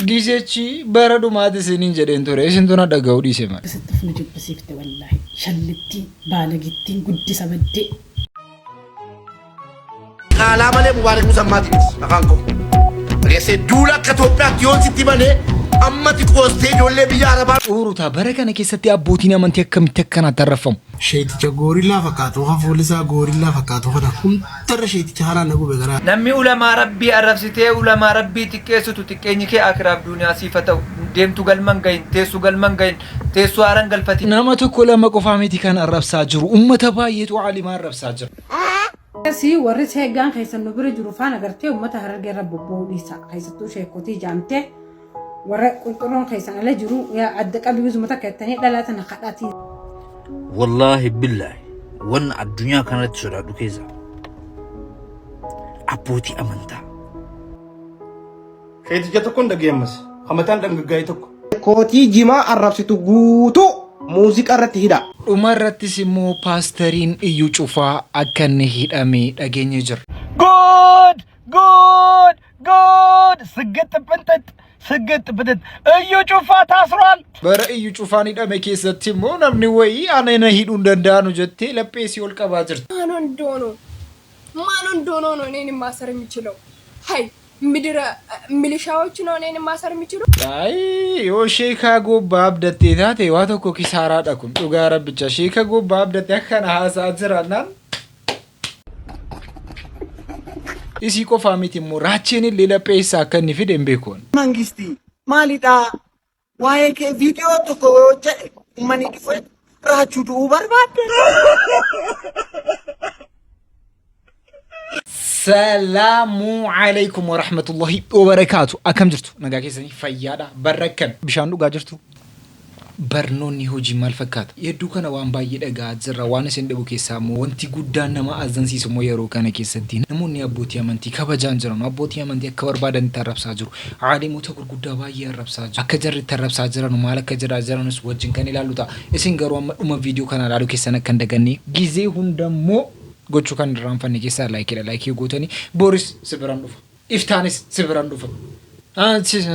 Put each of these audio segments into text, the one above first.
Gizechi baradu maati sinin jedhen ture isin tuna dhaga'u dhiise mal. Sittaf nujubbisiifte wallahi shallitti baalagittiin guddisa badde. Qaalaa malee Mubaarak Musammaati afaan koo. Reessee duula akka Itoophiyaatti yoo sitti banee ammati qoostee ijoollee biyya Arabaa. Uruta bara kana keessatti abbootiin amantii akkamitti akkanatti arrafamu. Sheeticha goorillaa fakkaatu hafuulisaa goorillaa fakkaatu kana hundarra sheeticha haaraan nagu beekaraa. Namni ulamaa rabbii arrabsitee ulamaa rabbii xiqqeessitu xiqqeenyi kee akiraaf duuniyaa siifa ta'u deemtu galman gahin teessu galman gahin teessu haaran galfati. Nama tokko lama qofaa miti kan arrabsaa jiru ummata baay'eetu alimaa arrabsaa jira. Si warri seegaan keessan nu bira jiru faana gartee ummata Harargee irra bobba'uu dhiisa keessattuu sheekotii jaamtee warra qulqulluun keessan ala jiru yaa adda qabii uzumata keettanii dhalaatan kadhaatii. Wallahi billahi wan addunyaa kanatti sodaadhu keessa abbootii amantaa. Sheeticha tokkoon dhageemmas hamataan dhangaggaa'ee tokko. Kootii jimaa arrabsitu guutuu muuziqaa irratti hidha. Dhumarrattis immoo paastariin Iyyuu Cufaa akka inni hidhame dhageenye jira. God ስግጥ ብትት እዩ ጩፋ ታስሯል። በረ እዩ ጩፋን hidhame keessatti immoo namni wayii aneena hidhuu danda'anu jettee laphee si ol qabaa jirti. ማን እንደሆነ ነው እኔን ማሰር የሚችለው? ሃይ ምድረ ሚሊሻዎች ነው እኔን ማሰር የሚችለው? አይ ዮ ሼካ ጎባ አብደቴ ታቴ ዋ tokko kisaaraadha kun dhugaa rabbicha sheeka goba abdate akkana haasaa jiraannaan isi qofa miti immoo raacheen illee laphee isaa akka inni fide hin beekon. Mangisti maalidha waa'ee kee viidiyoo tokko jedhe uummanni dhufe raachuu du'uu barbaadde. Salaamu alaykum wa rahmatullahi wa barakatuh. Akkam jirtu nagaa keessanii fayyaadha barrakkan bishaan dhugaa jirtu. Barnoonni hojii maal fakkaata? Yedduu kana waan baay'ee dhagaa jirra waan isin dhibu keessaa immoo wanti guddaan nama azansiisu immoo yeroo kana keessatti namoonni abbootii amantii kabajaan jiran abbootii amantii akka barbaadanitti arrabsaa jiru. Aaliimoota gurguddaa baay'ee arrabsaa jiru. Akka jarritti arrabsaa jiran maal akka jiranus wajjin kan ilaallu ta'a. Isin garuu amma dhuma viidiyoo kana ilaaluu keessan akka hin daganne gizee hundammoo gochuu kan irraanfanne keessaa laayikii gootanii Boris Sibiraan dhufa. Iftaanis Sibiraan dhufa.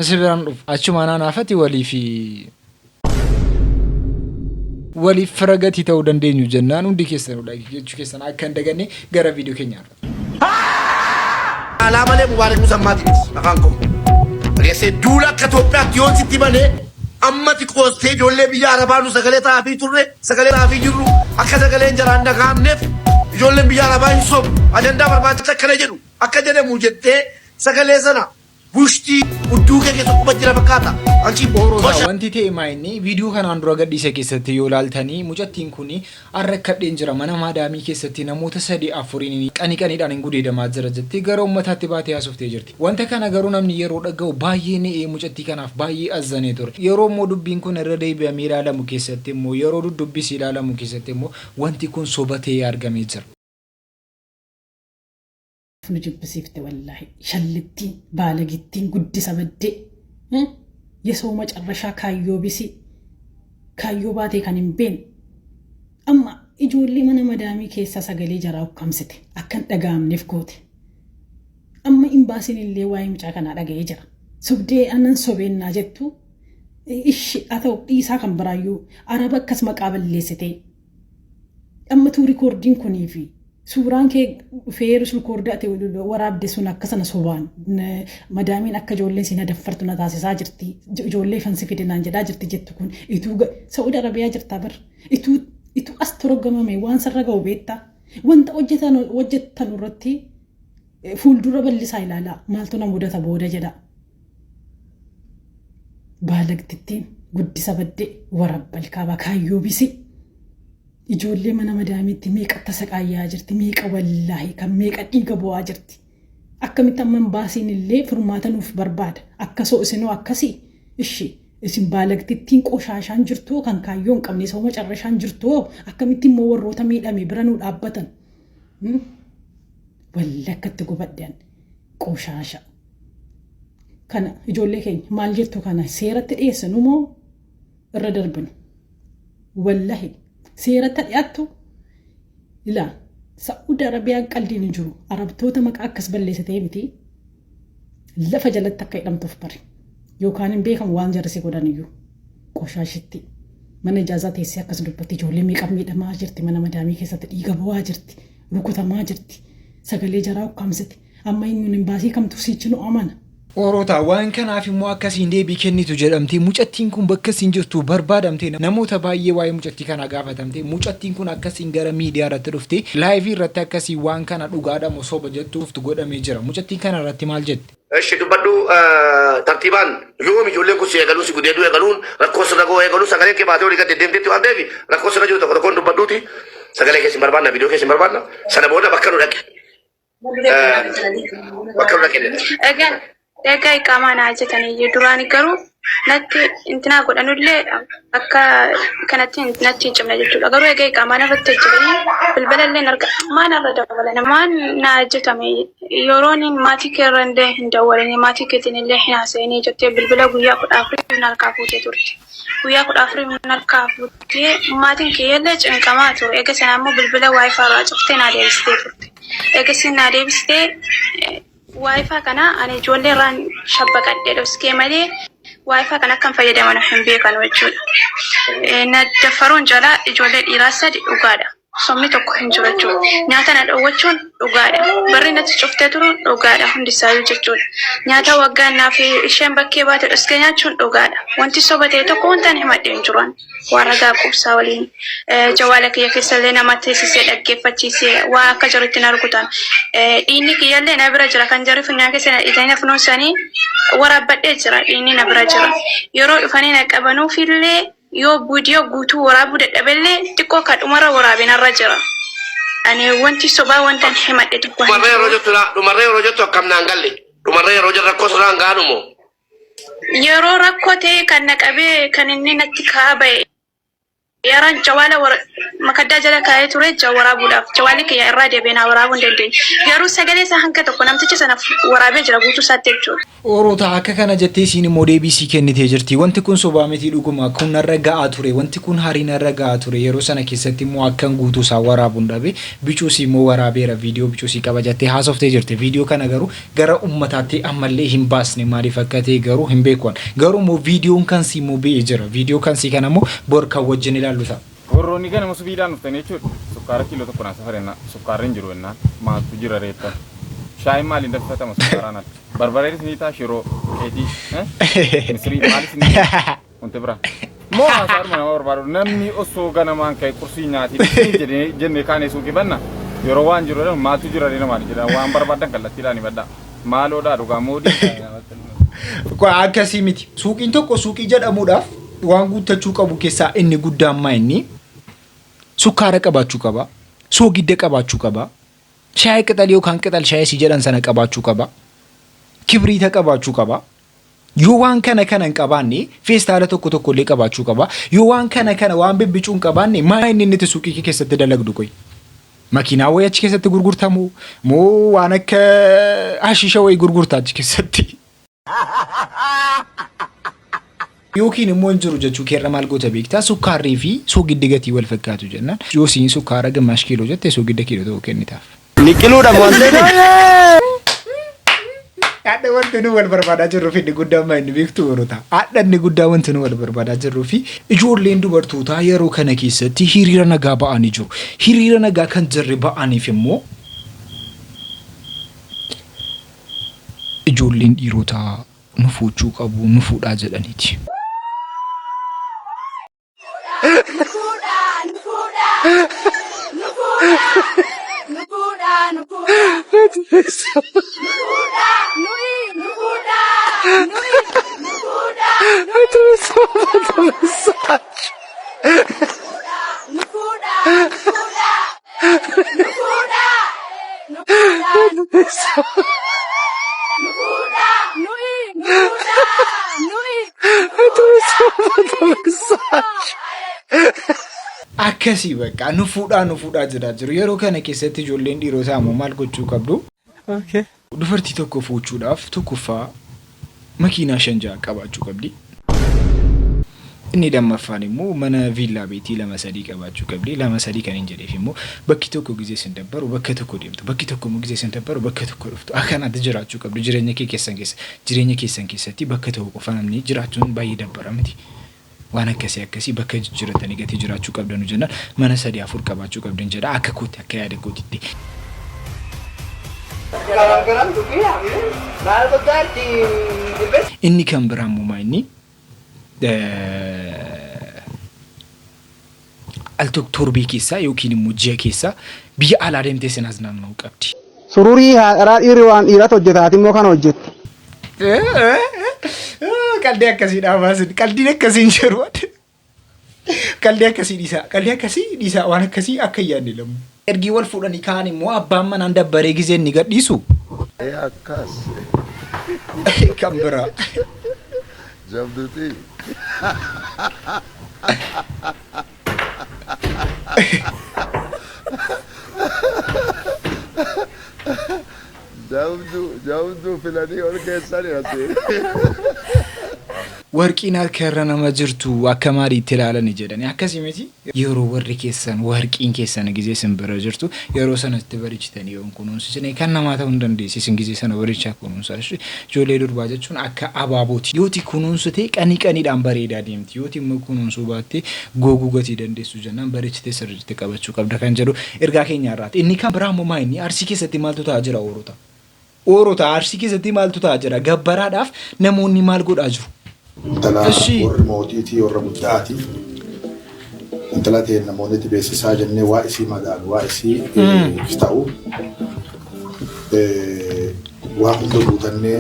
Sibiraan dhufa. Achuma naanaafati waliif faragati ta'uu dandeenyu jennaan hundi keessanudha jechuu keessan akka hin daganne gara viidiyoo keenyaarra. Qaalaa malee Mubaarak Musammaati afaan koo. Reessee duula akka Itoophiyaatti yoo sitti banee ammati qoostee ijoollee biyya Arabaa nu sagalee taa'aa turre sagalee taa'aa jirru akka sagaleen jaraan dhaga'amneef ijoolleen biyya Arabaa hin soomu ajandaa barbaachisaa akkana jedhu akka jedhamu jettee sagalee sana bushtii udduu kee keessa quba jira fakkaata. Anchi booroo wanti ta'e maayinni viidiyoo kanaan dura gadhiise keessatti yoo ilaaltanii mucattiin kuni arrakkadheen jira mana maadaamii keessatti namoota 3-4 qaniidhaan hin gudeedamaa jira jettee gara uummataatti baatee haasofte jirti. Wanta kana garuu namni yeroo dhaga'u baay'ee ni'ee mucattii kanaaf baay'ee azzanee ture. Yeroo immoo dubbiin kun irra deebi'amee ilaalamu keessatti immoo yeroo dubbisi ilaalamu keessatti immoo wanti kun sobatee argamee jira. nujubbisiifte wallahi shallitti baalagittiin guddisa badde. የሰው መጨረሻ ካዮ ባቴ ካንን ቤን አማ ኢጆሊ መነ መዳሚ ኬሳ ሰገሌ ጀራው ከምስቴ አከን ደጋምኔፍ ጎቴ አማ ኢምባሲን ሌ ዋይ ምጫ ከና ደጋዬ ጀራ ሱብዴ አነን ሶቤና ጀቱ እሺ አተው ዲሳ ከምብራዩ አረበከስ መቃበሌስቴ አመቱ ሪኮርዲንግ ኩኒፊ suuraan kee feeru sulkoordaate waraabde sun akkasana sobaan madaamiin akka ijoolleen si nadaffartu na taasisaa jirti ijoollee fansi fidinaan jedhaa jirti jettu kun ituu Saudi Arabiyaa jirtaa bar ituu as toroggamame waan sarra ga'u beektaa wanta hojjetan irratti fuuldura bal'isaa ilaalaa maaltu na mudata booda jedha baalagtittiin guddisa badde warabbal kaaba kaayyoo bisi ijoollee mana madaamiitti meeqa saqaayaa jirti meeqa wallaahi kan meeqa dhiiga bu'aa jirti akkamitti amman baasiin illee furmaata nuuf barbaada akkasoo isinoo akkasii ishi isin baalagtittiin qoshaashaan jirtu kan kaayyoo hin qabne sababa carrashaan jirtu akkamitti immoo warroota miidhame bira nu dhaabbatan wallakkatti gubaddan qoshaasha kana ijoollee keenya maal jettu kana seeratti dhiyeessinu moo irra darbinu wallahi seerata dhiyaattu ila Saudi Arabiyaan qaldiin jiru arabtoota maqaa akkas balleessitee miti lafa jalatti akka hidhamtuuf bari yookaan hin beekamu waan jarrisi godhan iyyuu qoshaashitti mana ijaazaa teessee akkas dubbatti ijoollee meeqa miidhamaa jirti mana madaamii keessatti dhiiga bu'aa jirti rukutamaa jirti sagalee jaraa ukkaamsite amma eenyuun hin baasii kamtu sichinu amana. Oroota waan kanaaf immoo akkasiin deebii kennitu jedhamtee mucattiin kun bakka siin jirtu barbaadamtee namoota baay'ee waa'ee mucattii kana gaafatamtee mucattiin kun akkasiin gara miidiyaa irratti dhuftee laayivii irratti akkasiin waan kana dhugaadha moo soba jettuuf godhamee jira. Mucattiin kana irratti maal jette? Eshi dubbadhu tartiibaan yoo ijoolleen kun si eegaluun si gudeeduu eegaluun rakkoo sirra goo eegaluun sagalee kee baatee olii gad deddeemteetti waan ta'eef rakkoo sirra jiru tokko tokkoon dubbadhuuti sagalee keessin barbaadna viidiyoo keessin barbaadna sana booda bakka nu dhaqe. Bakka nu dhaqe. Egaa iqaamaa naa jetanii duraan garuu natti intinaa godhanullee akka kanatti natti hin cimne jechuudha. Garuu egaa iqaamaa narratti hojjetanii bilbilallee maan irra dabalan maan naa hojjetame yeroon maatii kee irra hin dawwalanii maatii keetiin illee hin haasa'inii jettee bilbila guyyaa 14 harkaa fuutee turte. Guyyaa 14 harkaa fuutee maatiin kee illee cinqamaa ture. Egaa sana immoo bilbila waayifaa irraa cuftee naa deebistee turte. Egaa sin naa deebistee Wi-Fi kana ani ijoollee irraan shabbaqadhee dhuskee malee Wi-Fi kana akkam fayyadaman hin beekan jechuudha. Na daffaruun jala ijoollee dhiiraa 3 dhugaadha. Somni tokko hin jiru jechuudha. Nyaata na dhowwachuun dhugaadha. Barri natti cuftee turuun dhugaadha hundisaayyuu jechuudha. Nyaata waggaa naa fi isheen bakkee baate dhuskee nyaachuun dhugaadha. Wanti soba ta'e tokko wanta hin himadhe hin jiru. Waan ragaa qubsaa waliin jawaala kiyya keessallee nama teessisee dhaggeeffachiisee waa akka jirutti na rukutan. Dhiinni kiyyallee na bira jira kan jarri funyaan keessa na dhiitanii funuunsanii waraabbadhee jira dhiinni na bira jira. Yeroo dhufanii na qabanuufillee yoo viidiyoo guutuu waraabuu dadhabellee xiqqoo kadhumarra waraabeen irra jira. Ani wanti sobaa wanta hin himadhe tokko. Dhumarree yeroo jettu akkam naan galle. Dhumarree yeroo jirra rakkoo sirraan gaanu moo? Yeroo rakkoo ta'e kan na qabee kan inni natti kaaba'e. Yaran jawaala makaddaa jala kaa'ee ture waraabuudhaaf jawaalli kiyya irraa deebiinaa waraabuu hin dandeenye. Garuu sagalee isaa hanga tokko namtichi sana waraabee jira guutuu isaatti jechuudha. Oroota akka kana jettee siin immoo deebii sii kennitee jirti. Wanti kun sobaa miti dhuguma kun narra ga'aa ture. Wanti kun harii narra ga'aa ture. Yeroo sana keessatti immoo akkan guutuu isaa waraabuun dhabe bicuus immoo waraabeera viidiyoo bicuusii qaba jettee haasoftee jirti. Viidiyoo kana garuu gara uummataatti ammallee hin baasne maaliif akka ta'e garuu hin beekwan. Garuu immoo viidiyoon kan sii immoo ba'ee jira. Viidiyoo kan sii kana immoo bor kan wajjin ilaalluta. Warroonni kana musu biidhaan dhuftanii jechuudha. Sukkaara kiiloo tokko naa safareenna sukkaarri hin jiru ennaan maaltu jira reetta. Shaayiin maaliin danfifatama sukkaaraan alatti. Barbareedis ni ta'a shiroo keetii misirii maalis ni wanti biraa. Moo haasaadhuma nama barbaadu namni osoo ganamaan ka'e qursii nyaatii jennee kaanee suuqifanna yeroo waan jiru maaltu jira namaani jedha waan barbaadan kallattiidhaan ibadda. Maaloodhaa dhugaa moodii. Akkasii miti. Suuqiin tokko suuqii jedhamuudhaaf waan guuttachuu qabu keessaa inni guddaan maa inni sukkaara qabaachuu qaba, soogidda qabaachuu qaba, shaayii qixal yookaan qixal shaayii si jedhan sana qabaachuu qaba, kibriita qabaachuu qaba. Yoo waan kana hin qabaanne feestaala tokko illee qabaachuu qaba. Yoo waan kana waan bibbicuu hin qabaanne maa inni inni suuqii keessatti dalagdu qoy. Makiinaa wayii achi keessatti gurgurtamu moo waan akka hashiisha wayii gurgurtaa achi keessatti. Yookiin immoo hin jiru jechuu keerra maal goota beektaa sukkaarrii fi soogiddi gatii wal fakkaatu jennaan. Yoo siin sukkaara gammash kiiloo jette soogidda kiiloo tokko kennitaaf. Liqiluudha mo'annee. Adda wanti nu wal barbaadaa jirru fi inni guddaan maa inni beektu Oroota. Adda inni guddaa wanti nu wal barbaadaa jirru fi ijoolleen dubartootaa yeroo kana keessatti hiriira nagaa ba'anii jiru. Hiriira nagaa kan jirre ba'aniif immoo ijoolleen dhiirotaa nu fuuchuu qabu nu fuudhaa jedhaniiti. Akkasii bakka nu fuudhaa jedhaa jiru. Yeroo kana keessatti ijoolleen dhiirotaa ammoo maal gochuu qabdu? Dubartii tokko fuuchuudhaaf tokkoffaa makiinaa 5 qabaachuu qabdi. inni lammaffaan immoo mana viillaa beetii lama sadii qabaachuu qabdi. Lama sadii kan hin jedheef immoo bakki tokko gizee sin dabbaru bakka tokko deemtu, bakki tokko immoo gizee sin dabbaru bakka tokko dhuftu. Akkanatti jiraachuu qabdu jireenya keessan keessatti bakka tokko qofa namni jiraachuun baay'ee dabbara miti. Waan akkasii bakka jiraatanii gatii jiraachuu qabdanu jennaan mana sadii afur qabaachuu qabdan jedha akka kootti akka yaada kootitti. Inni kan biraan immoo inni al torbii keessaa yookiin immoo ji'a keessaa biyya alaa deemtee sinas naanna'uu qabdi. Sururii haadhaa dhiirri waan dhiiratu hojjetaati immoo kana hojjetti. Qalbii akkasii dhaabaasin qalbiin akkasiin jiru. Qalbii akkasii dhiisaa waan akkasii akka yaadne lamu. Ergi wal fuudhanii kaan immoo abbaan manaan dabbaree gizee inni gadhiisu. Akkas. Kan biraa. Jabduuti. Jabdu filanii ol keessanii asii. Warqiin harkarra nama jirtu akka maaliitti ilaalanii jedhani akkasii miti yeroo warri keessan warqiin keessan gizee sin bira jirtu yeroo sanatti barichitanii yoon kunuunsisanii kan namaa ta'uu hin dandeessi sin gizee sana barichaa kunuunsaa ijoollee durbaa jechuun akka abaabooti yooti kunuunsitee qaniidhaan bareedaa deemti yooti immoo kunuunsuu baattee googuu gatii dandeessu jennaan barichitee sirriitti qabachuu qabda kan jedhu ergaa keenya irraati. Inni kan biraa immoo inni Arsii keessatti maaltu ta'aa jira Oorota Arsii keessatti maaltu ta'aa jira gabbaraadhaaf namoonni maal godhaa jiru. Intala warri mootiitii warra guddaati. Intala ta'e namoonni beeksisaa jennee waa isii madaalu waa isii ta'u waa hunda guutannee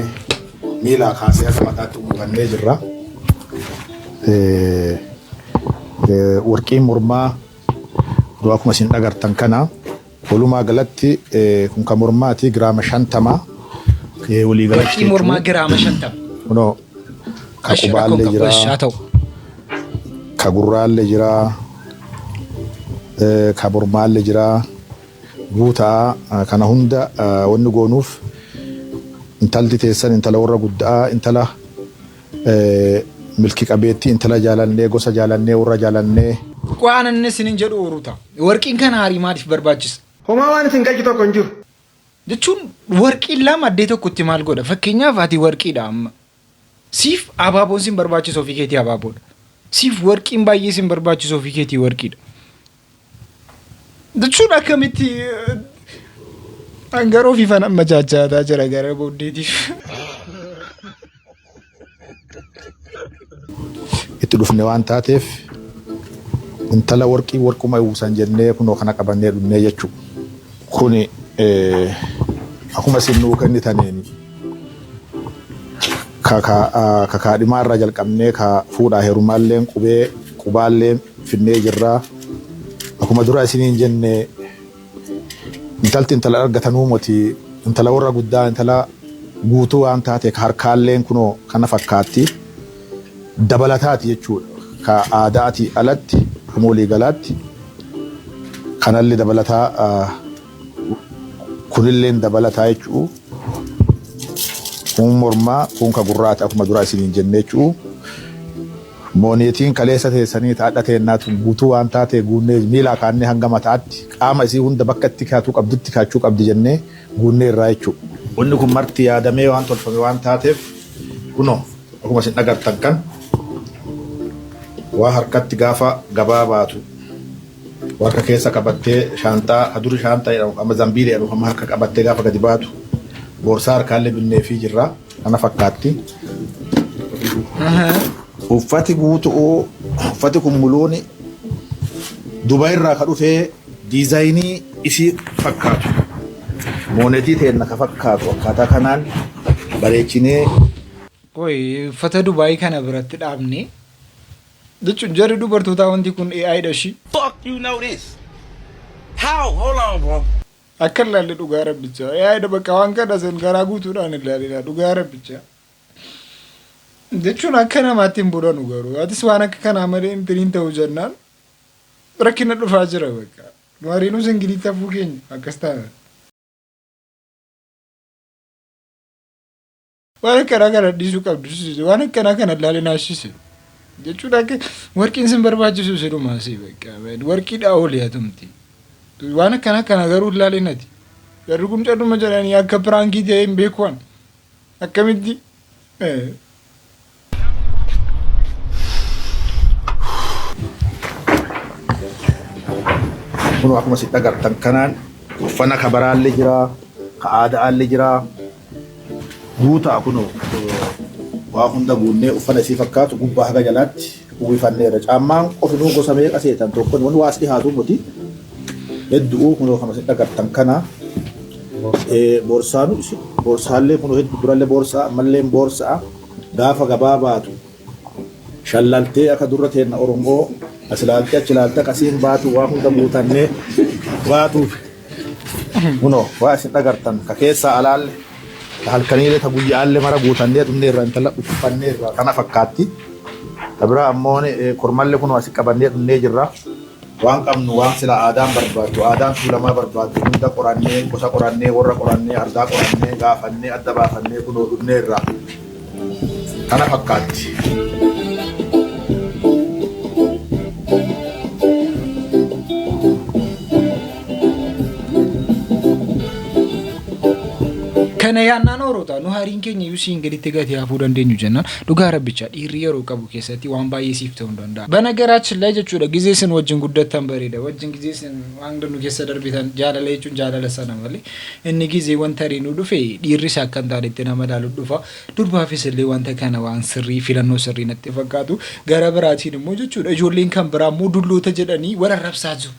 miilaa kaasee akka mataatti uumannee jirra. Warqiin mormaa dura akkuma isin agartan kana walumaa galatti kun kan mormaati giraama 50 walii galatti. Warqii mormaa giraama 50. Ka qubaallee jira, ka gurraallee jira, ka mormaallee jira. Guutaa kana hunda wanni goonuuf intalti teessan intala warra guddaa intala milki qabeetti intala jaalannee gosa jaalannee warra jaalannee. Waan inni isin jedhu Oorota warqiin kana haarii maaliif barbaachisa? Homaa waan isin galchi tokko hin jiru. Jechuun warqiin lama addee tokkotti maal godha? Fakkeenyaaf ati warqiidha amma. Siif abaaboon sin barbaachisu ofii keetii abaaboodha. Siif warqiin baay'ee sin barbaachisu ofii keetii warqiidha. Jechuun akkamitti hangaroo fi fan amma chaachaataa jira gara booddeetiif. Itti dhufne waan taateef intala warqii warquma uwwisan jennee kunoo kana qabannee dhufnee jechuudha. Kuni akkuma isin nuu kennitaniin kakaadhimaa irraa jalqabnee ka fuudhaa heerumaalleen qubaalleen finnee jirraa. Akkuma dura isiniin jenne intalti intala argatanuu moti intala warra guddaa intala guutuu waan taate ka harkaalleen kunoo kana fakkaatti dabalataati jechuudha. Ka aadaati alatti ka walii galaatti kanallee dabalataa kunilleen dabalataa jechuudha. Kun mormaa kun ka gurraati akkuma dura isiniin jenne jechuudha. Mooneetiin kaleessa teessanii taadha teennaatu guutuu waan taate guunnee miilaa kaannee hanga mataatti qaama isii hunda bakka itti kaatu qabdutti kaachuu qabdi jennee guunnee irraa jechuudha. Wanni kun marti yaadamee waan tolfame waan taateef kunoo akkuma isin agartan kan waa harkatti gaafa gabaa baatu warra keessa qabattee shaantaa aduri shaantaa jedhamu amma zambiilee jedhamu amma harka qabattee gaafa gadi baatu boorsaa harkaallee binnee fi jirra kana fakkaatti. Uffati guutuu uffati kun muluuni Dubai irraa ka dhufee diizaayinii isii fakkaatu. Moonetii teenna ka fakkaatu akkaataa kanaan bareechinee. Uffata Dubai kana biratti dhaabne jechuun jarri dubartootaa wanti kun AI dha shi. Fuck you know this. How? Hold on, bro. Akka ilaalle dhugaa rabbicha. AI dha bakka waan kana sen garaa guutuudhaan ilaalle dhugaa rabbicha. Jechuun akka namaatti hin budhanu garuu atis waan akka kanaa malee intiriin ta'uu jennaan rakkina dhufaa jira bakka mariinuu singiliitti hafuu keenya akkas taana. Waan akkanaa kana dhiisuu qabdu waan akkanaa kana ilaalee naashise jechuudha akka warqiin sin barbaachisu sirumaa si bakka warqiidhaa ooliyaa tumti waan akkana garuu ilaalee nati garuu kun cadhuma jedhanii akka piraangii ta'e hin beekuwan akkamitti kun akkuma si dhagartan kanaan uffana kabaraallee jira ka aadaallee jira guutaa kun waa hunda guunnee uffana isii fakkaatu gubbaa haga jalaatti uwwifanneerra caammaan qofinuu gosa meeqa seetan tokkoon wani waas dhihaatu muti hedduu kun akkuma si dhagartan kana boorsaallee kun hedduu durallee boorsaa ammallee boorsaa gaafa gabaa baatu shallaltee akka durra teenna Oromoo asilaaltee achilaaltee qasiin baatu waa hunda guutannee baatuuf kunoo waa isin dhagartan ka keessaa alaalle ka halkaniilee ka guyyaallee mara guutannee dhumneerra intala uffanneerra kana fakkaatti ka biraa ammoo kormallee kunoo asi qabannee dhumnee jirra waan qabnu waan sila aadaan barbaaddu aadaan tuulamaa barbaaddu hunda qorannee gosa qorannee warra qorannee argaa qorannee gaafannee adda baafannee kunoo dhumneerra kana fakkaatti. kana yaannaan oroota nu hariin keenya yuusiin gaditti gati haafuu dandeenyu jennaan dhugaa rabbicha dhiirri yeroo qabu keessatti waan baay'ee siif ta'uu danda'a. Banagaraachin ላይ jechuudha ጊዜ sin wajjin guddattan bareeda wajjin ጊዜ sin waan nu keessa darbitan jaalala jechuun jaalala sana malee inni ጊዜ wanta riinu dhufe dhiirri isaa akka hin taanetti nama ilaalu dhufa durbaafis illee wanta kana waan sirrii filannoo sirrii natti fakkaatu gara biraatiin immoo jechuudha ijoolleen kan biraa immoo dulloota jedhanii warra rabsaa jiru.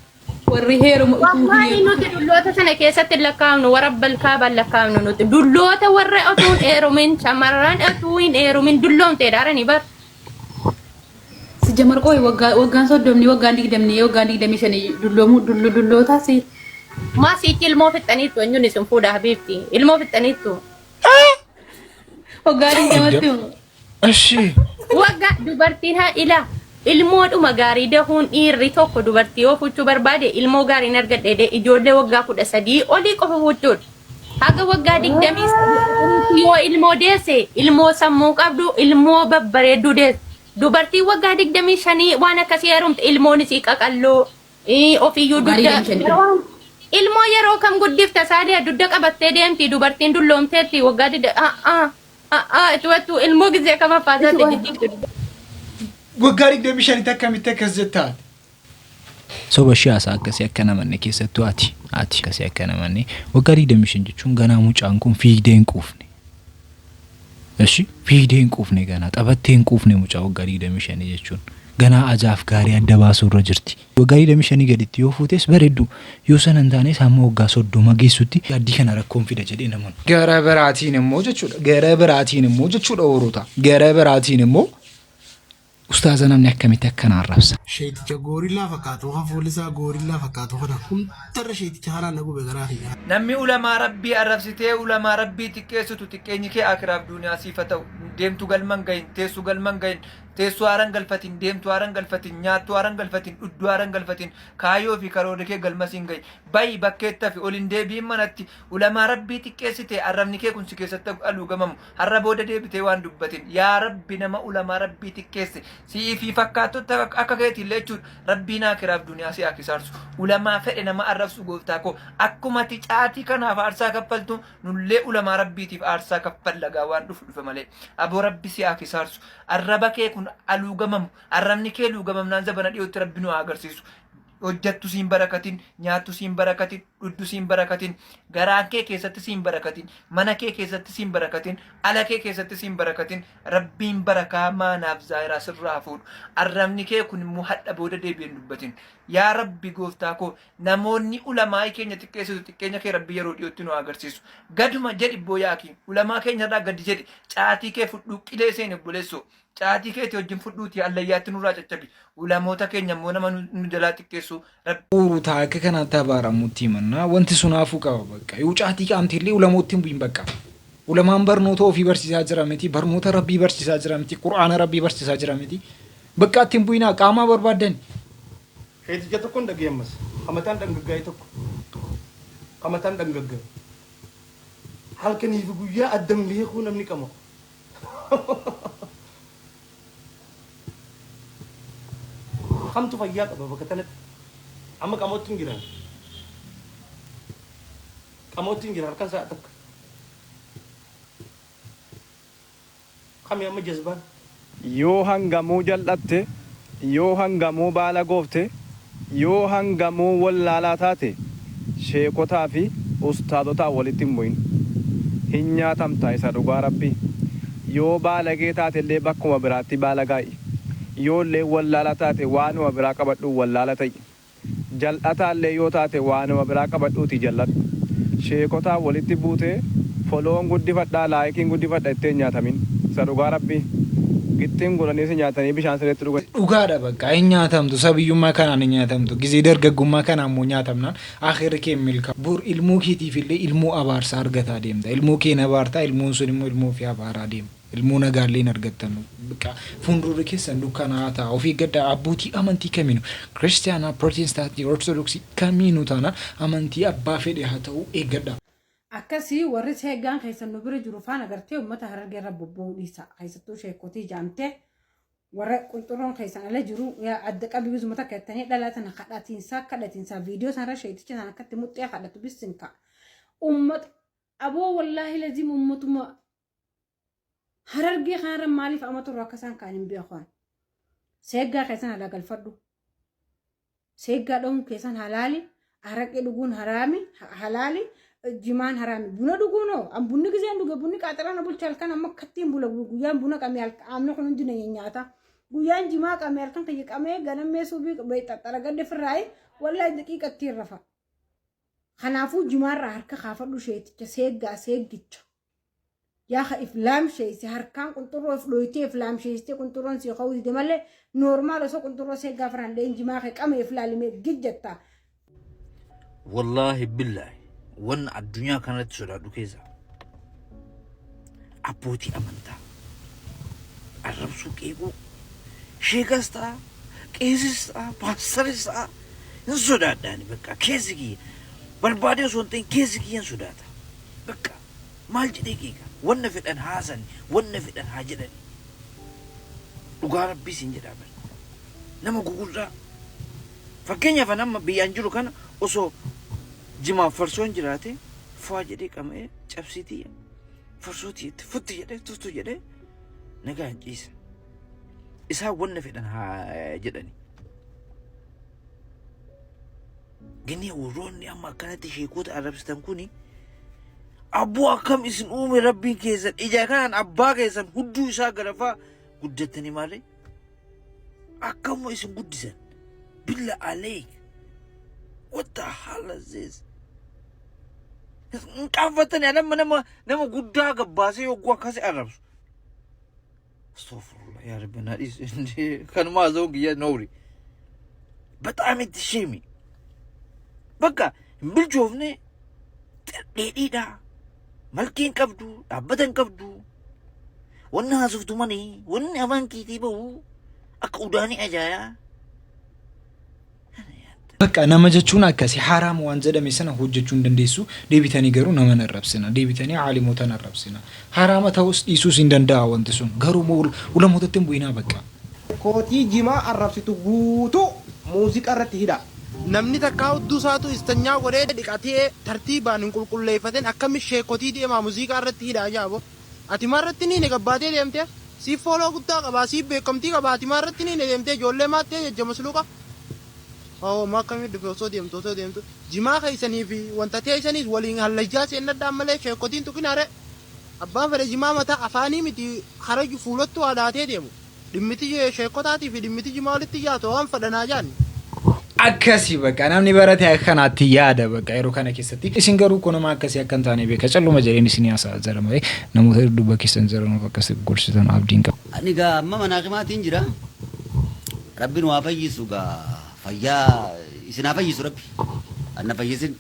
warri heeruma wallahi nuti dulloota sana keessatti lakkaa'amnu warabbal kaabal lakkaa'amnu nuti dulloota warra otuun heerumin shamarran otuun heerumin dulloomtee daaranii bar si jamar qoy waggaan soddomni waggaan digdamii shanii dulloota si maasiitti ilmoo fixaniittu eenyuun isin fuudha habiibti ilmoo fixaniittu waggaa digdamatti ashi waggaa dubartiin haa ilaa ilmoodhuma gaarii dahuun dhiirri tokko dubartii yoo fuchuu barbaade ilmoo gaariin argadhe ijoollee waggaa 13 olii qofa fuchuudha. Haga waggaa 20 yoo ilmoo deesse ilmoo sammuu qabdu ilmoo babbareeddu deesse. Dubartii waggaa 25 waan akkasii heerumte ilmoon isii qaqalloo ofiyyuu dudda. Ilmoo yeroo kam guddifta saadee dudda qabattee deemti dubartiin dulloomteetti waggaa tuwattu ilmoo gizee kama faasaate jijjiirtu. waggaa 25 akkamitti akkas jettaa soba shiyaasa akkasii akka namanne keessattuu ati akkasii akka namanne waggaa 25 jechuun ganaa mucaan kun fiigdee hin quufne eshi fiigdee hin quufne ganaa taphattee hin quufne mucaa waggaa 25 jechuun ganaa ajaaf gaarii adda baasuu irra jirti waggaa 25 gaditti yoo fuutes bareeddu yoo sanan taanes hamma waggaa 30 geessutti addii kana rakkoon fida jedhee namoonni gara biraatiin immoo jechuudha woroota gara biraatiin immoo ustaaza namni akkamitti akkan arrabsa sheeticha goorillaa fakkaatu waan foolisaa goorillaa fakkaatu kana hundarra sheeticha haraan nagu beekaraa fi namni ulamaa rabbii arrabsitee ulamaa rabbii xiqqeessitu xiqqeenyi kee akiraaf duuniyaa siifa ta'u deemtu galman gahin teessu galman gahin teessu haran galfatin deemtu haran galfatin nyaattu haran galfatin dhuddu haran galfatin kaayoo fi karoora kee galmasiin gahin bayi bakkeetta fi olin deebiin manatti ulamaa rabbii xiqqeessite arrabni kee kun si keessatti aluugamamu harra booda deebitee waan dubbatin yaa rabbi nama ulamaa rabbii xiqqeesse si fi fakkaattotta akka keetiin lechuun rabbiin akiraaf duuniyaa si akisaarsu ulamaa fedhe nama arrabsu gooftaa koo akkuma caatii kanaaf aarsaa kaffaltu nullee ulamaa rabbiitiif aarsaa kaffallagaa waan dhufa malee aboo rabbi si akisaarsu arraba kee kun aluugamamu arrabni kee luugamamnaan zabana dhiyootti rabbi nu agarsiisu hojjattu siin barakatin nyaattu siin barakatin dhuddu siin barakatin garaan kee keessatti siin barakatin mana kee keessatti siin barakatin ala kee keessatti siin barakatin rabbiin barakaa maanaaf zaayiraa sirraa fuudhu arrabni kee kun immoo hadha booda deebi'een dubbatin yaa rabbi gooftaa koo namoonni ulamaa keenya xiqqeessitu xiqqeenya kee rabbi yeroo dhiyootti nu agarsiisu gaduma jedhi booyaaki ulamaa keenyarraa gadi jedhi caatii kee fudhu qilee seen obboleessoo caatii keetii wajjin fudhuuti allayyaatti nurraa caccabi ulamoota keenya immoo nama nu jalaa xiqqeessu urutaa akka kanatti abaaramutti himannaa wanti sunaafuu qaba bakka yoo caatii qaamtillee ulamootti hin bu'in bakka ulamaan barnoota ofii barsiisaa jira miti barnoota rabbii barsiisaa jira miti qur'aana rabbii barsiisaa jira miti bakka ittiin bu'inaa qaamaa barbaadan sheeticha tokkoon dhageemmas hamataan dhangaggaa'ee tokko hamataan dhangaggaa'e halkanii fi guyyaa addam beekuu namni qabu kamtu fayyaa qaba bakka kanatti amma qamoottiin jira harka isaa takka kami amma jazbaan yoo hangamuu jal'atte yoo hangamuu baala goofte yoo hangamuu wallaalaa taate sheekotaa fi ustaadotaa walitti hin bu'in hin nyaatamta isa dhugaa rabbii yoo baalagee taate illee bakkuma biraatti baalagaa'i yoo illee wallaala taate waanuma biraa qabadhu wallaala ta'i jal'ataa illee yoo taate waanuma biraa qabadhuuti jal'adhu sheekotaa walitti buutee foloon guddifadhaa laayikiin guddifadha ittiin nyaatamin isa dhugaa rabbii gittiin godhanii si nyaatanii bishaan sirriitti dhugan. Dhugaadha bakka hin nyaatamtu sabiyyummaa kanaan hin nyaatamtu gizee dargaggummaa kanaan immoo nyaatamnaan akhirri kee milka bor ilmoo keetiif illee ilmoo abaarsaa argataa deemta ilmoo kee abaartaa ilmoon sun immoo ilmoo fi abaaraa deema ilmoo nagaallee hin argattan bakka fuuldura keessan dukkanaa ta'a ofii gadda abbootii amantii kamiinu kiristaanaa pirootestaantii ortodoksii kamiinu taanaan amantii abbaa fedhe haa ta'u eeggadha. Akkasii warri seeggaan keessan nu bira jiru faana agartee uummata Harargee irra bobba'uu dhiisa. Keessattuu sheekotii jaamtee warra qunxurroon keessan ala jiru adda qabii bizuma takka jettanii dhalatan kadhatiinsaa viidiyoo sanarra sheeticha sana akkatti muxxee kadhatu bisinka. Uummata aboo wallaahi laziim uummatuma Harargee kanarra maaliif amatu irraa akka isaan kaan hin beekan. Seeggaa keessan alaa galfadhu. Seeggaa dha'uun keessan halaali. Araqee dhuguun halaali. Jimaan harami buna dhuguno am bunni gizeen dhuge bunni qaxarana bulchal kan amma kattiin bula guyyaan buna qamee amna kun hundine nyaata guyyaan jimaa qamee kan kayy qamee ganamee subii bay xaxara gadde firraay wallahi daqiiqatti rafa kanaafuu jimaarraa harka kaafadhu sheeticha seeggicha yaa ka iflaam sheeysi harkaan qunxurroo ifdhoytee iflaam sheeyste qunxurroon si qawwide malee normaal osoo qunxurroo seeggaa firaan dheen jimaa ka qamee iflaalimee gijjatta wallahi billahi wan addunyaa kanatti sodaadhu keessa abbootii amantaa arrabsuu qeequu sheekas ta'a qeesis ta'a paastaris ta'a hin sodaadhaani bakka keessi kiyya barbaadee osoo hin ta'in keessi kiyya hin sodaata bakka maal jedhee qeeqa wanna fedhan haasan wanna fedhan haa jedhani dhugaa rabbii siin jedhaa bari nama gugurraa fakkeenyaaf amma biyyaan jiru kana osoo jimaa farsoon jiraate faa jedhee qamee cabsitii farsootii itti futti jedhee tustu jedhee nagaa hin ciisa isaa wanna fedhan haa jedhani gini warroonni amma akkanatti sheekota arrabsitan kuni abboo akkam isin uume rabbiin keessan ija kanaan abbaa keessan hudduu isaa garafaa guddattanii malee akkamuma isin guddisan billa aleek what the hell is this قافتني أنا نما قدها قباسي وقوا كاسي أربس استغفر الله يا ربنا كان ما زوجي يا نوري بطعمي تشيمي بقى بالجوفني تقليدا ملكين كبدو أبدا كبدو وانا زفتو مني وانا أمان كيتي بو أكوداني أجايا Bakka nama jechuun akkasi haraam waan jedhame sana hojjechuun dandeessu deebitanii garuu nama narrabsina deebitanii aalimoota narrabsina haraama ta'us dhiisuus hin danda'a wanti sun garuu ulamootatti hin bu'inaa bakka. Kootii jimaa arrabsitu guutuu muuziqaa irratti hidha. Namni takkaa hudduu isaatu istanyaa godhee dhiqatee tartiibaan hin qulqulleeffateen akkamitti sheekotii deemaa muuziqaa irratti hidha ajaa'iboo. Ati maarratti ni gabbaatee deemtee siif fooloo guddaa qabaa siif beekamtii qabaa ati maarratti ni deemtee ijoollee maattee jajjama suluqa. ما كم يدفع صوديوم جماعة يسني في وانت تيسني ولين هاللجاس إن الدم ملك شيء كتير تكين أبان في الجماعة متى أفاني متي خرج فولتو على تيديمو دمتي شيء كتاتي في دمتي جماعة التجارة هم فدنا جاني akkasi bakka namni barate akkanaatti yaada bakka yeroo kana keessatti isin garuu kunuma akkasi akkan taane beeka calluma jedheen isin yaasaa jarame namoota dubba keessan jaranuuf akkasi gorsitan abdiin qaba ani gaa amma manaqimaatiin jira rabbiin waa fayyisu gaa fayyaa isinaa fayyisu rabbi anna fayyisin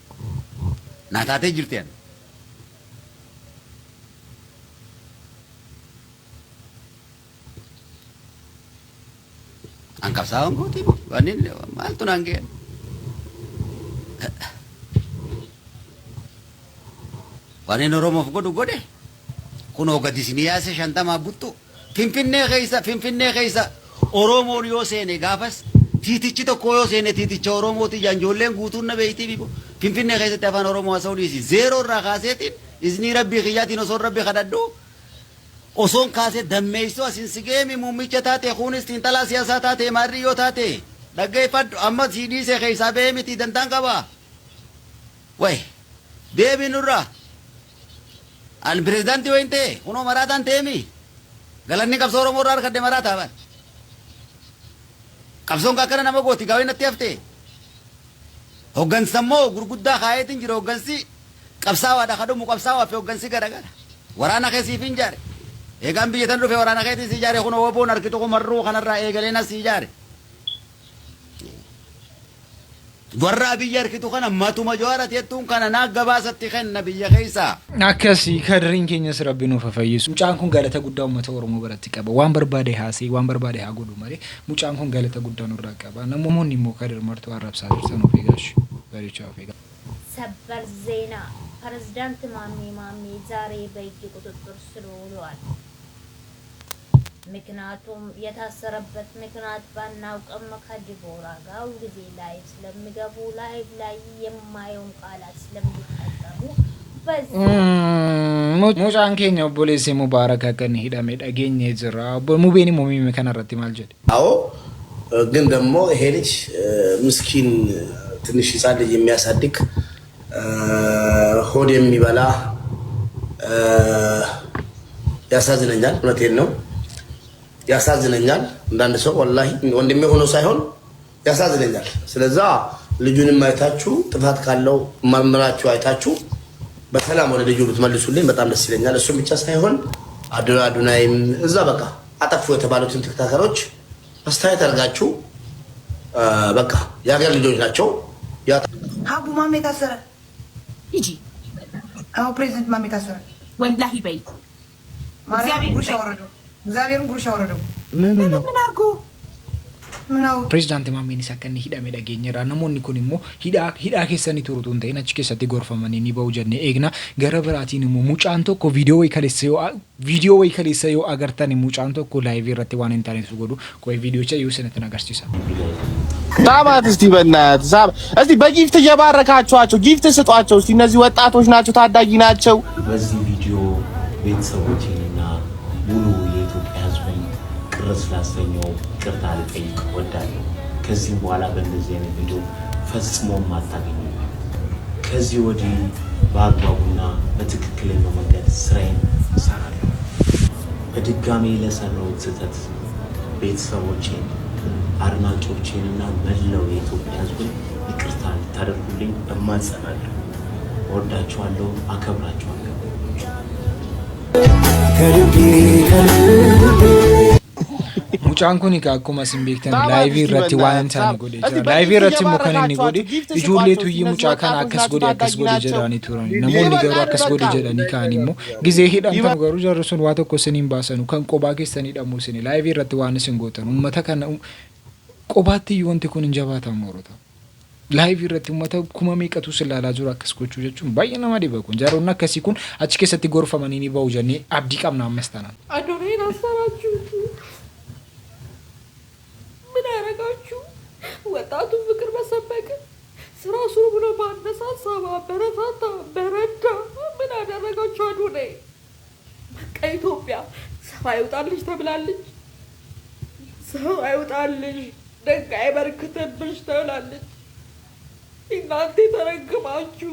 naa taatee jirti ani angkap sawang ko tim wanin mal tunangge wanin oromo ko du gode kuno gadi sini ya se shanta ma buttu finfinne keessa oromo yo sene gafas tiitichi tokko yoo seene tiiticha Oromooti ijoolleen guutuun na beeyti bibu Finfinnee keessatti afaan Oromoo haasa'uu dhiisi zeeroo irraa kaaseetiin iznii rabbii kiyyaatiin osoo rabbi kadhadhu osoon kaasee dammeessoo asin sigeemi muummicha taate kunis xiinxalaa siyaasaa taate maarrii yoo taate dhaggeeffadhu amma sii dhiisee keessaa ba'ee miti dantaan qaba. Way deebii nurraa an pirezidaantii wayin ta'e kunoo maraataan ta'emi galanni qabsoo Oromoo irraa harkadde maraataa ban qabsoon akkana nama gooti gaawee natti hafte hoggansa immoo gurguddaa kaayeetiin jira hoggansi qabsaawaadha kadhumu qabsaawaa fi hoggansi garagara waraana keessiif hin jaare eegaan biyya tan dhufe waraana keessiif si jaare kunoo woboon harkitu kumarruu kanarraa eegaleen as si jaare warra biyya harkitu kana matuma jawaarati jettuun kana naaf gabaasatti kenna biyya keessa. Akkasii kadriin keenyas rabbi nuuf fayyisu. Mucaan kun galata guddaa uummata Oromoo biratti qaba. Waan barbaade haasee waan barbaade haa godhu malee mucaan kun galata guddaa nurraa qaba. Namoonni immoo kadir martuu arrabsaa jirtan of eeggaashi. Bareechaa of eeggaa. ሰበር ዜና ፕሬዝዳንት ማሜ ዛሬ በሕግ ቁጥጥር ስር ውለዋል። ምክንያቱም የታሰረበት ምክንያት ባናውቅም ከዲቦራ ጋር ጊዜ ላይ ስለሚገቡ ላይቭ ላይ የማየውን ቃላት ስለሚጠቀሙ ሙጫን ኬኛ ኦቦሌሴ ሙባረክ ከን ሂዳሜ ዳገኘ ዝራ ሙቤኒ ሙሚ መከናረት ማልጀድ አዎ ግን ደግሞ ይሄ ልጅ ምስኪን ትንሽ ህፃን ልጅ የሚያሳድግ ሆድ የሚበላ ያሳዝነኛል። እውነቴን ነው ያሳዝነኛል። እንዳንድ ሰው ወላሂ ወንድሜ ሆኖ ሳይሆን ያሳዝነኛል። ስለዛ ልጁንም አይታችሁ ጥፋት ካለው ማምራችሁ አይታችሁ በሰላም ወደ ልጁ ብትመልሱልኝ በጣም ደስ ይለኛል። እሱ ብቻ ሳይሆን አዱናይም እዛ በቃ አጠፉ የተባሉትን ቲክቶከሮች አስተያየት አድርጋችሁ በቃ የሀገር ልጆች ናቸው። ሀቡ ማሜ ታሰረ ሂጂ አዎ ፕሬዝዳንት ማሜ ታሰረ ወላሂ በይ ማርያም ጉርሻ ወረደው እግዚአብሔርን ጉርሻ ወረደው ምን አርጎ ፕሬዝዳንት ማሜን ሰከን ሂዳሜ ዳገኘራ ነሞኒ ኩኒሞ ሂዳ ከሰኒ ቱሩቱን ተይና ችከሰቲ ጎርፈማኒ ኒባው ጀነ ኤግና ገረብራቲን ሞ ሙጫንቶ ኮ ቪዲዮ ወይ ከለሰዮ አገርታኒ ሙጫንቶ ኮ ላይቭ ረቲ ዋን ኢንተርኔት ጎዱ ኮይ ቪዲዮቻ ይውሰነት ናጋርሲሳ ታባት እስቲ በእናት እስቲ በጊፍት እየባረካችኋቸው ጊፍት ስጧቸው እስቲ እነዚህ ወጣቶች ናቸው ታዳጊ ናቸው። በዚህ ቪዲዮ ቤተሰቦቼና ሙሉ የኢትዮጵያ ሕዝብ ቅር ስላሰኘው ቅርታ ልጠይቅ እወዳለሁ። ከዚህ በኋላ በእንደዚህ አይነት ቪዲዮ ፈጽሞ ማታገኙ ከዚህ ወዲህ በአግባቡና በትክክለኛው መንገድ ስራዬን እሰራለሁ። በድጋሚ ለሰራሁት ስህተት ቤተሰቦቼን አድናቂዎቼንና መላው የኢትዮጵያ ሕዝብን ይቅርታ እንድታደርጉልኝ እማጸናለሁ። እወዳችኋለሁ፣ አከብራችኋለሁ። ሙጫን ኩኒ ካኩማ ሲምቤክተን ላይቭ ረቲ ዋንታኒ ጎዴ ላይቭ ረቲ ሙከነኒ ጎዴ ኢጆሌቱ ይሙጫ ካን አከስ ጎዴ ጀዳኒ ቱራኒ ነሞኒ ገሩ አከስ ጎዴ ጀዳኒ ካኒሞ ጊዜ ሄዳን ተገሩ ጀርሱን ዋቶ ኮሰኒን ባሰኑ ከን ቆባ ከሰኒ ደሙ ሲኒ ላይቭ ረቲ ዋንስን ጎተኑ ኡመታ ካን ቆባቲ ይወንተ ኩን እንጀባታ ሞሮታ ላይቭ ረቲ ኡመታ ኩማ ሜቀቱ ስላላ ዙራ አከስኮቹ ጀቹን ባየና ማዲ በኩን ጀሩና ከሲኩን አቺ ከሰቲ ጎርፈማኒ ኒ ባውጀኒ አብዲ ቀምና መስታና አዶሬን አሰራችሁ ምን አረጋችሁ? ወጣቱ ፍቅር መሰበክ ስራ ስሩ ብሎ ማነሳሳ ማበረታታ በረዳ ምን አደረጋችሁ? አዶኔ በቃ ኢትዮጵያ ሰው አይውጣልሽ ተብላለች። ሰው አይውጣልሽ ደግ አይበርክትብሽ ተብላለች። እናንተ ተረግማችሁ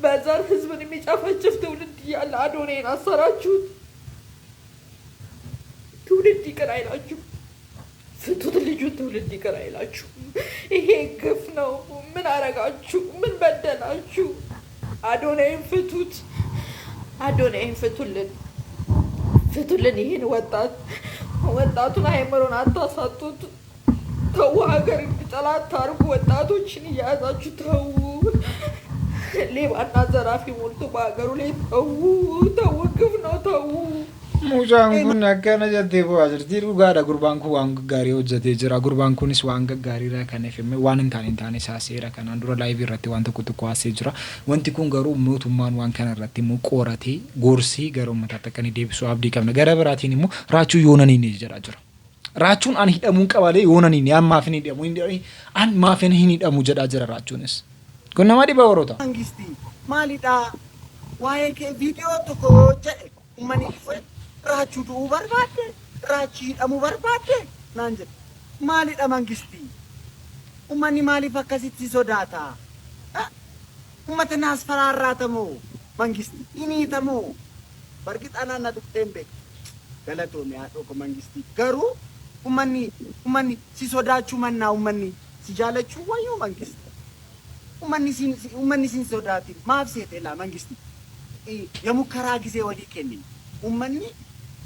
በዘር ህዝብን የሚጨፈጭፍ ትውልድ እያለ አዶኔን አሰራችሁት። ትውልድ ይቅር አይላችሁ። ፍቱት ልጁን፣ ትውልድ ይቅር አይላችሁ። ይሄ ግፍ ነው። ምን አረጋችሁ? ምን በደላችሁ? አዶናይን ፍቱት፣ አዶናይን ፍቱልን፣ ፍቱልን። ይሄን ወጣቱን አይምሮን አታሳጡት። ተው፣ ሀገር እንዲጠላ አታርጉ። ወጣቶችን እያያዛችሁ ተው። ሌባና ዘራፊ ሞልቶ በሀገሩ ላይ ተው፣ ተው፣ ግፍ ነው። ተው። ሙጫን ኩን አከነ ጀቴ ቦአጅርቲ ዱጋዳ ጉርባንኩ ዋን ጋሪ ወጀቴ ጅራ ጉርባንኩንስ ዋን ጋሪ ራ ከነፈም ዋንን ታኔ ሳሴራ ከናን ዱራ ላይቭ ረቲ ዋን ተኩት ኳሴ ጅራ ወንቲ ኩን ገሩ ሞቱማን ዋን ከነ ረቲ ሙ ቆራቴ ጎርሲ ገሩ መታተከኒ ዴብሱ አብዲ ከነ ገረብራቲኒ ሙ ራቹ ዮነኒ ኒ ጅራ Raachuun an hidhamuun qabalee yoonaniin yaa maafin hidhamu an maafin hin hidhamu jedhaa jira raachuunis. Kun nama dhibaa warroota. Mangisti maalidhaa waa'ee kee viidiyoo tokko jedhe uummanni raachuu du'uu barbaadde raachii hidhamuu barbaadde naan jedhe maalidha mangisti uummanni maaliif akkasitti sodaata uummata naas faraarraatamoo mangisti hiniitamoo barqixaanaan na tuqxeen beeku galatoome haadhoo ko mangisti garuu uummanni si sodaachuu mannaa uummanni si jaalachuu wayyoo mangisti uummanni sin sodaatin maaf seete laa mangisti የሙከራ ጊዜ ወዲህ ከኒን ኡመኒ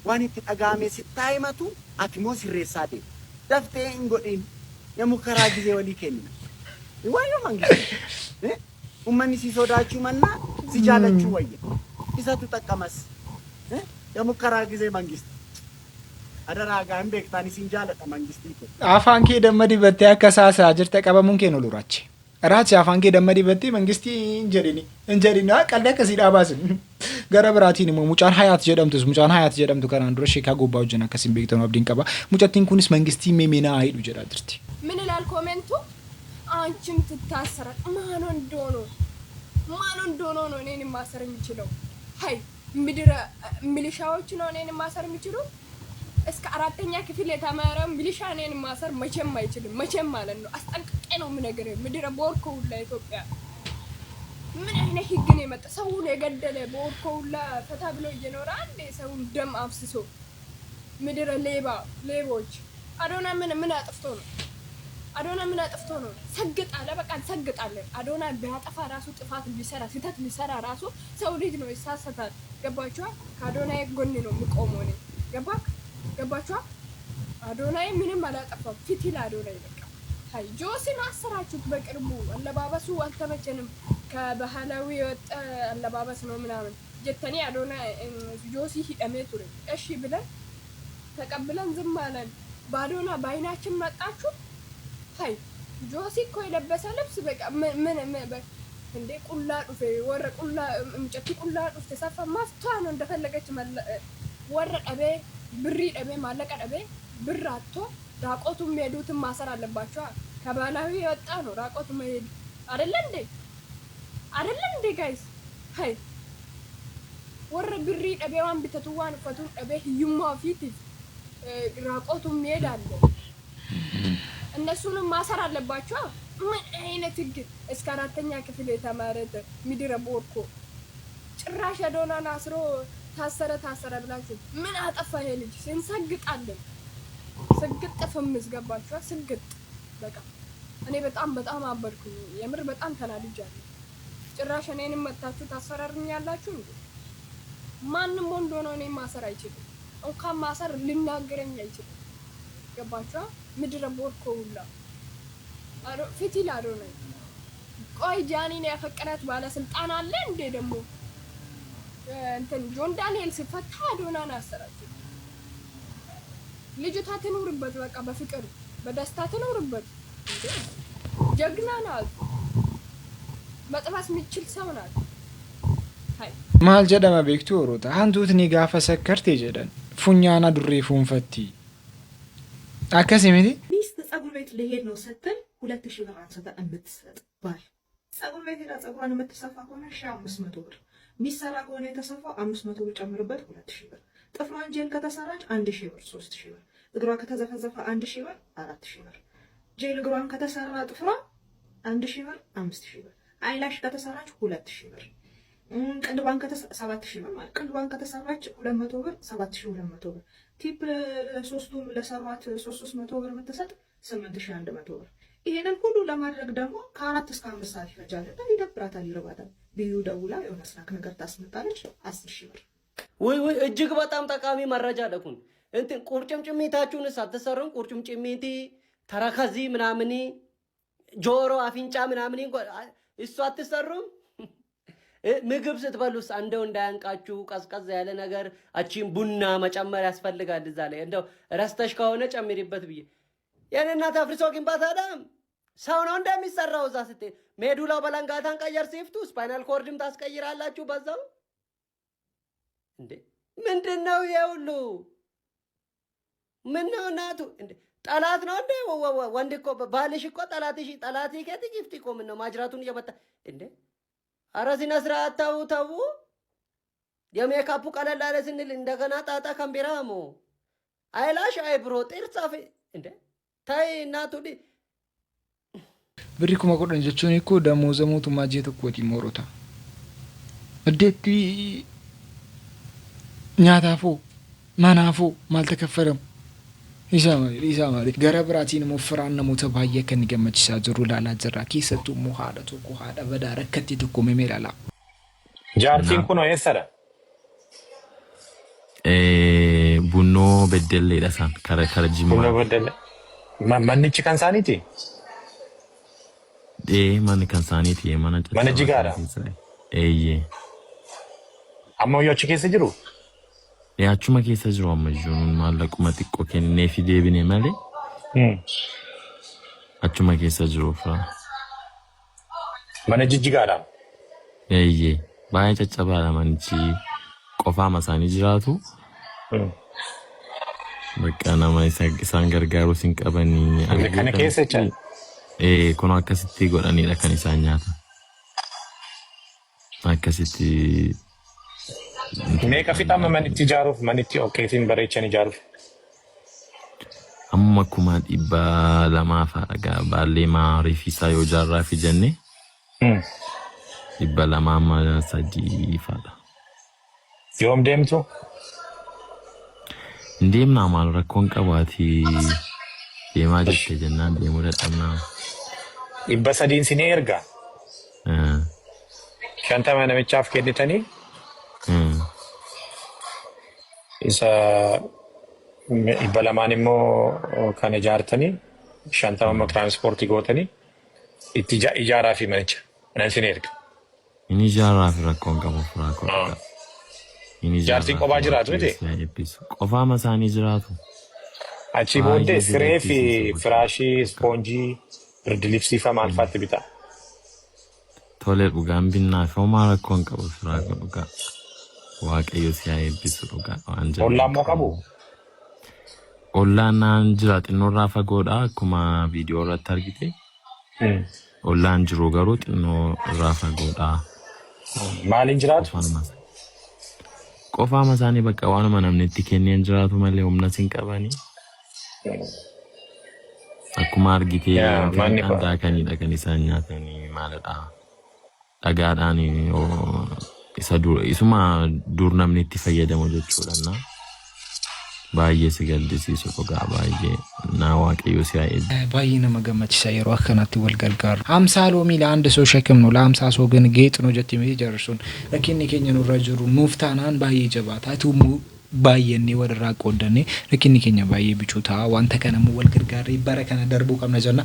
ዋን ተጠጋሜ ሲታይመቱ አትሞ ሲሬሳዴ ደፍቴ እንጎዲን የሙከራ ጊዜ ወዲህ ከኒን ወዮ መንግስት ኡመኒ ሲሶዳቹ መና ሲጃለቹ ወየ ይሰቱ ተቀመስ የሙከራ ጊዜ መንግስት አደራጋ እንበክታኒ ሲንጃለጠ መንግስት ይቆ አፋንኬ ደመዲ በተ ያከሳሳ ጅርተ ቀበሙን ከኖ ሉራች Rachi afaan kee dammadi battee mangistii hin jedhini qallee akkasii dhaabasin gara biraatiin immoo mucaan hayaat jedhamtu kanaan dura sheekaa gobbaa hojjan akkasiin beektanuu abdiin qaba mucattiin kunis mangistii meemenaa hidhu jedhaa jirti. ምን ይላል ኮሜንቱ? አንቺም ትታሰረ ማን እንደሆነ ነው እኔን ማሰር የሚችለው? ሃይ ምድረ ሚሊሻዎች ነው እኔን ማሰር የሚችለው? እስከ 4ኛ ክፍል የተማረ ሚሊሻ እኔን ማሰር መቼም አይችልም። መቼም ማለት ነው አስጠንቅቄ ነው የምነግርህ። ምድረ ቦርኮ ሁላ ኢትዮጵያ ምን አይነት ህግ ነው የመጣ? ሰውን የገደለ ቦርኮ ሁላ ፈታ ብሎ እየኖረ አንዴ ሰውን ደም አፍስሶ ምድረ ሌቦች አዶና ምን አጥፍቶ ነው? አዶና ምን አጥፍቶ ነው? ሰግጣለ በቃ ሰግጣለ። አዶና ቢያጠፋ ራሱ ጥፋት ቢሰራ ስህተት ቢሰራ ራሱ ሰው ልጅ ነው ይሳሳታል። ገባችሁ? ከአዶና ጎን ነው የምቆመው እኔ ገባችሁ? አዶናይ ምንም አላጠፋም። ፊቲል አዶናይ በቃ ሃይ ጆሲን አሰራችሁት በቅርቡ አለባበሱ አልተመቸንም ከባህላዊ የወጣ አለባበስ ነው ምናምን ጀተኒ አዶናይ ጆሲ ሂደሜ ቱረ እሺ ብለን ተቀብለን ዝም አለን። ባዶና ባይናችን መጣችሁ። ሃይ ጆሲ እኮ የለበሰ ልብስ በቃ ምን እንዴ ቁላ ዱፌ ወረ ቁላ እንጨት ቁላ ዱፌ ተሰፋ ማፍቷ ነው እንደፈለገች ወረ ቀበ ብሪ ደበ ማለቀ ደበ ብራቶ ራቆቱም ሄዱትን ማሰር አለባቸው። ከባህላዊ የወጣ ነው ራቆቱ መሄድ አይደለ እንዴ ጋይስ? ሃይ ወረ ብሪ ደበዋን ቢተቱዋን ፈቱ ደበ ህዩማ ፊት ራቆቱም ይሄዳል። እነሱንም ማሰር አለባቸው። ምን አይነት ህግ? እስከ 4ኛ ክፍል የተማረተ ምድረ ቦርኮ ጭራሽ አዶናን አስሮ ታሰረ ብላችሁ ምን አጠፋ ይሄ ልጅ? እንሰግጣለን ስግጥ ፍምስ ገባችሁ? ስግጥ በቃ እኔ በጣም አበድኩኝ። የምር በጣም ተናድጃለሁ። ጭራሽ እኔንም መታችሁ ታሰራሩኛላችሁ እንዴ? ማንም ወንድ ሆኖ እኔን ማሰር አይችልም። እንኳን ማሰር ሊናገረኝ አይችልም። ገባችሁ? ምድረ ቦርኮ ሁላ ፊቲል አዶናይ ቆይ ጃኒን ያፈቀራት ባለስልጣን አለ እንዴ ደግሞ? እንትን ጆን ዳንኤል ሲፈታ አዶናን አሰራችሁ። ልጅቷ ትኖርበት በቃ በፍቅር በደስታ ትኖርበት። ጀግና ናት። መጥባስ የሚችል ሰው ናት። ሃይ ማል ጀደማ ቤክቱ ወሮታ አንቱት ኒጋፈ ሰከርት ይጀደን ፉኛና ዱሬ ፉንፈቲ አከሲሚቲ ሚስት ጸጉር ቤት ልሄድ ነው ስትል 2000 ብር አንስታ እምትሰጥ ባል ጸጉር ቤት ሄዳ ጸጉሯን የምትሰፋ ከሆነ 1500 ብር ሚሰራ ከሆነ የተሰፋው 500 ብር ጨምርበት 2000 ብር። ጥፍሯን ጄል ከተሰራች 1000 ብር 3000 ብር። እግሯ ከተዘፈዘፈ 1000 ብር 4000 ብር። ጄል እግሯን ከተሰራ ጥፍሯ 1000 ብር 5000 ብር። አይላሽ ከተሰራች 2000 ብር። ቅንድቧን ከተሰራች 7000 ብር ማለት ቅንድቧን ከተሰራች 200 ብር 7200 ብር። ቲፕ ለሶስቱም ለሰራት 300 ብር የምትሰጥ 8100 ብር። ይሄንን ሁሉ ለማድረግ ደግሞ ከ4 እስከ 5 ሰዓት ይፈጃል። ይደብራታል፣ ይርባታል። ቢዩ ደውላ የሆነ ስናክ ነገር ታስመጣለች 10000 ብር። ወይ እጅግ በጣም ጠቃሚ መረጃ ለኩን እንትን ቁርጭምጭሚታችሁን ሳትሰሩን ቁርጭምጭሚቲ ተረከዚ ምናምን ጆሮ አፍንጫ ምናምን እሱ አትሰሩም። ምግብ ስትበሉስ እንደው እንዳያንቃችሁ ቀዝቀዝ ያለ ነገር አቺን ቡና መጨመር ያስፈልጋል። እዛ ላይ እንደው ረስተሽ ከሆነ ጨምሪበት ብዬ የኔናት አፍሪሶ ግንባታ ዳም ሰው ነው እንደሚሰራው። እዛ ስትሄድ ሜዱላው በለንጋታን ቀየር ሲፍቱ ስፓይናል ኮርድም ታስቀይራላችሁ በዛው። እንዴ ምንድነው ይሄ ሁሉ? ምን ነው እናቱ እንዴ? ጠላት ነው እንዴ? ወንድ እኮ ባልሽ እኮ ጠላት ይከት ጊፍት እኮ ምን ነው ማጅራቱን እየመታ እንዴ? ኧረ ስነ ስርዓት ተው። የሜካፑ ቀለል አለ ስንል እንደገና ጣጣ ካምቤራሞ አይላሽ አይብሮ ጥርጻፍ እንዴ? ታይ እናቱ ዲ birri kuma kudhan jechuun eekoo damooza mootummaa ji'a tokkooti moorota. Addeetti nyaataafoo manaafoo maal takaffalamu isaa maali gara biraatiin immoo firaan namoota baay'ee akka inni gammachiisaa jiru ilaalaa jirra. Keessattuu immoo haadha tokko haadha badaa rakkatti tokko memee ilaalaa. Jaartiin kun eessadha? Bunnoo beddelleedha isaan kara jimaa. Bunnoo beddellee. Mannichi kan isaaniiti? Manni kan isaaniiti mana jigaadha. Amma yoo achi keessa jiru? Achuma keessa jiru amma jiruun maallaquma xiqqoo kennee fi deebine malee. Achuma keessa jiru fira. Mana jijjigaadha? Baay'ee caccabaadha manichi qofaama isaanii jiraatu. Bakka nama isaan gargaaru sin qabanii. Kana keessa jira? Kun akkasitti godhanidha kan isaan nyaatan. Akkasitti. Meeqa fixama manitti ijaaruuf manitti okkeetiin bareechan ijaaruuf? Amma kuma 200 fa'aadha baallee maariifisaa yoo ijaarraa fi jenne 203 fa'aadha. Yoom deemtu? Deemnaa maal rakkoon qabaati deemaa jirte jennaan deemuu dadhabnaa. 300 sinii erga? 50 namichaaf kennitanii? Isa 200 immoo kan ijaartanii 50 immoo tiraanspoortii gootanii itti ijaaraa fi manicha nan sin erga. Inni ijaaraa fi rakkoon qabu firaa godha. Jaartiin kophaa jiraatu miti? Qofaama isaanii jiraatu. Achi booddee siree fi firaashii, ispoonjii, birdilibsii fa maal faatti bitaa? Tole dhugaan binnaa fi homaa rakkoon qabu firaa godhugaa. Waaqayyo si haa eebbisu dhugaa waan jedhu. Ollaan moo qabu? Ollaan naan jira xinnoo irraa fagoodha akkuma viidiyoo irratti argite. Ollaan jiru garuu xinnoo irraa fagoodha. Maaliin jiraatu? Qofaama isaanii bakka waanuma namni itti kenneen jiraatu malee humna sin qabanii. Akkuma argitee daakanidha kan isaan nyaatanii maalidha. Dhagaadhaan isuma dur namni itti fayyadamu jechuudha. Baay'ee si gaddisiisu dhugaa baay'ee naa waaqayyo si haa eebbisu. Baay'ee nama gammachiisa yeroo akkanatti wal gargaaru. 50 loomii ለአንድ ሰው ሸክም ነው ለ50 ሰው ግን ጌጥ ነው ጀት የሚጀርሱን rakkinni keenya nurra jiru nuuf taanaan baay'ee jabaataa tumu baay'ee warra qooddanne rakkinni keenya baay'ee bichuutaa wanta kana wal gargaaree bara kana darbuu qabna jenna.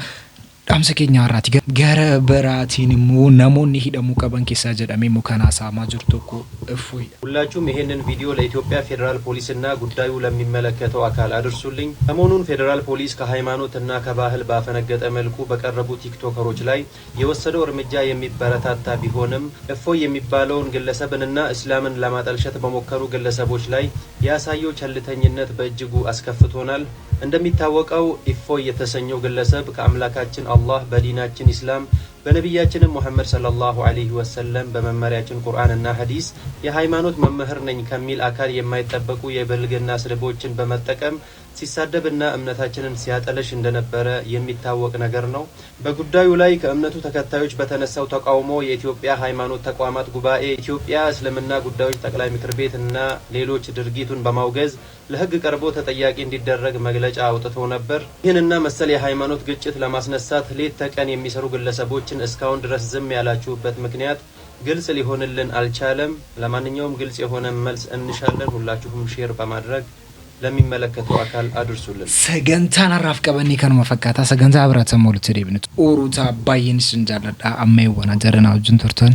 Dhaamsa keenya har'aati gara biraatiin immoo namoonni hidhamuu qaban keessaa jedhamee mukanaa saamaa jiru tokko እፎይ ሁላችሁም ይሄንን ቪዲዮ ለኢትዮጵያ ፌደራል ፖሊስና ጉዳዩ ለሚመለከተው አካል አድርሱልኝ። ሰሞኑን ፌደራል ፖሊስ ከሃይማኖትና ከባህል ባፈነገጠ መልኩ በቀረቡ ቲክቶከሮች ላይ የወሰደው እርምጃ የሚበረታታ ቢሆንም እፎይ የሚባለውን ግለሰብንና እስላምን ለማጠልሸት በሞከሩ ግለሰቦች ላይ ያሳየው ቸልተኝነት በእጅጉ አስከፍቶናል። እንደሚታወቀው እፎይ የተሰኘው ግለሰብ ከአምላካችን አላህ በዲናችን ኢስላም በነቢያችንም ሙሐመድ ሰለላሁ ዐለይሂ ወሰለም በመመሪያችን ቁርአንና ሐዲስ የሃይማኖት መምህር ነኝ ከሚል አካል የማይጠበቁ የብልግና ስድቦችን በመጠቀም ሲሳደብና እምነታችንን ሲያጠለሽ እንደነበረ የሚታወቅ ነገር ነው። በጉዳዩ ላይ ከእምነቱ ተከታዮች በተነሳው ተቃውሞ የኢትዮጵያ ሃይማኖት ተቋማት ጉባኤ ኢትዮጵያ እስልምና ጉዳዮች ጠቅላይ ምክር ቤት እና ሌሎች ድርጊቱን በማውገዝ ለሕግ ቀርቦ ተጠያቂ እንዲደረግ መግለጫ አውጥቶ ነበር። ይህንና መሰል የሃይማኖት ግጭት ለማስነሳት ሌት ተቀን የሚሰሩ ግለሰቦችን እስካሁን ድረስ ዝም ያላችሁበት ምክንያት ግልጽ ሊሆንልን አልቻለም። ለማንኛውም ግልጽ የሆነ መልስ እንሻለን። ሁላችሁም ሼር በማድረግ ለሚመለከተው አካል አድርሱልን። ሰገንታን አራፍ ቀበኒ ከነማ ፈካታ ሰገንታ አብራት ሰሞልት ደብነት ኦሩታ ባይንስ እንጃለዳ አማይ ወና ጀረናው ጅንተርተን